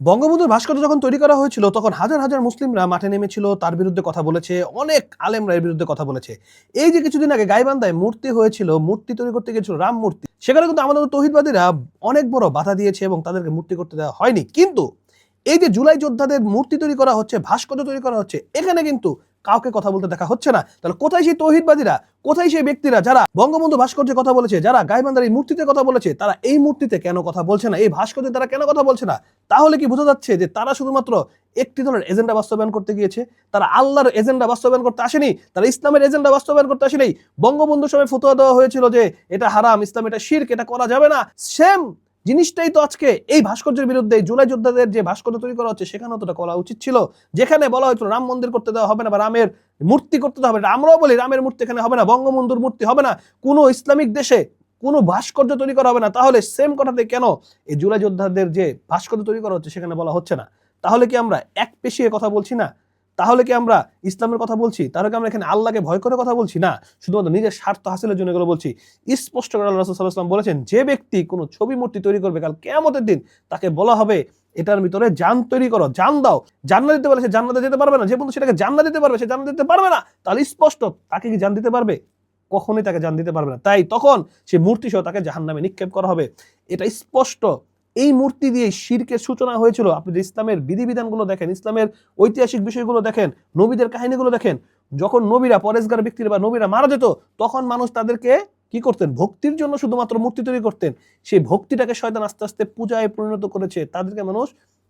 বঙ্গবন্ধুর ভাস্কর্য যখন তৈরি করা হয়েছিল তখন হাজার হাজার মুসলিমরা মাঠে নেমেছিল, তার বিরুদ্ধে কথা বলেছে, অনেক আলেমরা এর বিরুদ্ধে কথা বলেছে। এই যে কিছুদিন আগে গাইবান্ধায় মূর্তি হয়েছিল, মূর্তি তৈরি করতে গিয়েছিল রাম মূর্তি, সেখানে কিন্তু আমাদের তৌহিদবাদীরা অনেক বড় বাধা দিয়েছে এবং তাদেরকে মূর্তি করতে দেওয়া হয়নি। কিন্তু এই যে জুলাই যোদ্ধাদের মূর্তি তৈরি করা হচ্ছে, ভাস্কর্য তৈরি করা হচ্ছে, এখানে কিন্তু কাউকে কথা বলতে দেখা হচ্ছে না। তাহলে কোথায় সেই তৌহিদবাদীরা, কোথায় সেই ব্যক্তিরা যারা বঙ্গবন্ধু ভাস্কর্যের কথা বলেছে, যারা গাইবান্ধার এই মূর্তিতে কথা বলেছে, তারা এই মূর্তিতে কেন কথা বলছে না, এই ভাস্কর্যে তারা কেন কথা বলছে না? তাহলে কি বোঝা যাচ্ছে যে তারা শুধুমাত্র একটি দলের এজেন্ডা বাস্তবায়ন করতে গিয়েছে? তারা আল্লাহর এজেন্ডা বাস্তবায়ন করতে আসেনি, তারা ইসলামের এজেন্ডা বাস্তবায়ন করতে আসেনি। বঙ্গবন্ধুর সময় ফতোয়া দেওয়া হয়েছিল যে এটা হারাম, ইসলাম এটা শিরক, এটা করা যাবে না। সেম জিনিসটাই তো আজকে এই ভাস্কর্যের বিরুদ্ধে, জুলাই যোদ্ধাদের যে ভাস্কর্য তৈরি করা হচ্ছে সেখানেও তো করা উচিত ছিল। যেখানে বলা হয়েছিল রাম মন্দির করতে দেওয়া হবে না বা রামের মূর্তি করতে দেওয়া হবে না, আমরাও বলি রামের মূর্তি এখানে হবে না, বঙ্গবন্ধুর মূর্তি হবে না, কোনো ইসলামিক দেশে কোনো ভাস্কর্য তৈরি করা হবে না। তাহলে সেম কথাতে কেন এই জুলাই যোদ্ধাদের যে ভাস্কর্য তৈরি করা হচ্ছে সেখানে বলা হচ্ছে না? তাহলে কি আমরা এক পেশিয়ে কথা বলছি না? তাহলে কি আমরা ইসলামের কথা বলছি? তাহলে কি আমরা এখানে আল্লাহকে ভয় করে কথা বলছি না? শুধুমাত্র নিজের স্বার্থ হাসিলের জন্য এগুলো বলছি? স্পষ্ট করে আল্লাহ রাসূল সাল্লাল্লাহু আলাইহি ওয়াসাল্লাম বলেছেন, যে ব্যক্তি কোনো ছবি মূর্তি তৈরি করবে কাল কিয়ামতের দিন, তাকে বলা হবে এটার ভিতরে জান তৈরি করো, জান দাও। জান্নাত দিতে বলে সে জান্নাতে যেতে পারবে না, যে বন্ধু সেটাকে জান্নাত দিতে পারবে সে জান্নাত দিতে পারবে না। তাহলে স্পষ্ট তাকে কি জান দিতে পারবে? কখনোই তাকে জান দিতে পারবে না। তাই তখন সে মূর্তি সহ তাকে জাহান্নামে নিক্ষেপ করা হবে। এটা স্পষ্ট। এই মূর্তি দিয়ে শিরকের সূচনা হয়েছিল। আপনি যে ইসলামের বিধিবিধানগুলো দেখেন, ইসলামের ঐতিহাসিক বিষয়গুলো দেখেন, নবীদের কাহিনীগুলো দেখেন, যখন নবীরা পরেশগার ব্যক্তিরা বা নবীরা মারা যেত, তখন মানুষ তাদেরকে কি করতেন? ভক্তির জন্য শুধুমাত্র মূর্তি তৈরি করতেন। সেই ভক্তিটাকে শয়তান আস্তে আস্তে পূজায় পরিণত করেছে, তাদেরকে মানুষ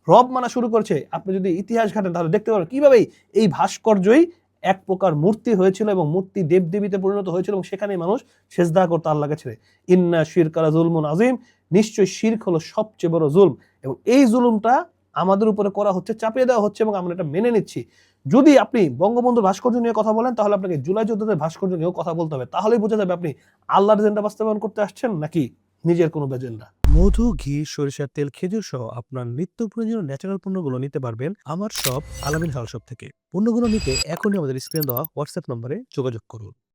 রব মানা শুরু করেছে। আপনি যদি ইতিহাস ঘাটেন তাহলে দেখতে পাবেন কিভাবে এই ভাস্কর্যই এক প্রকার মূর্তি হয়েছিল এবং মূর্তি দেবদেবীতে পরিণত হয়েছিল এবং সেখানে মানুষ সেজদা করতে আল্লাহকে ছেড়ে। ইন্না শিরকা লাযুলমুন আযীম, নিশ্চয়ই শিরক হলো সবচেয়ে বড় জুলম, এবং এই জুলুমটা আমাদের উপরে করা হচ্ছে, চাপিয়ে দেওয়া হচ্ছে এবং আমরা এটা মেনে নিচ্ছি। যদি আপনি বঙ্গবন্ধুর ভাস্কর্য নিয়ে কথা বলেন তাহলে আপনাকে জুলাই যোদ্ধাদের ভাস্কর্য নিয়েও কথা বলতে হবে। তাহলেই বোঝা যাবে আপনি আল্লাহর এজেন্ডা বাস্তবায়ন করতে আসছেন নাকি নিজের কোনো এজেন্ডা। মধু, ঘি, সরিষার তেল, খেজুর সহ আপনার নিত্য প্রয়োজনীয় ন্যাচারাল পণ্যগুলো নিতে পারবেন আমার শপ আলামিন হাল শপ থেকে। পণ্যগুলো নিতে এখনই আমাদের স্ক্রিনে দেওয়া হোয়াটসঅ্যাপ নম্বরে যোগাযোগ করুন।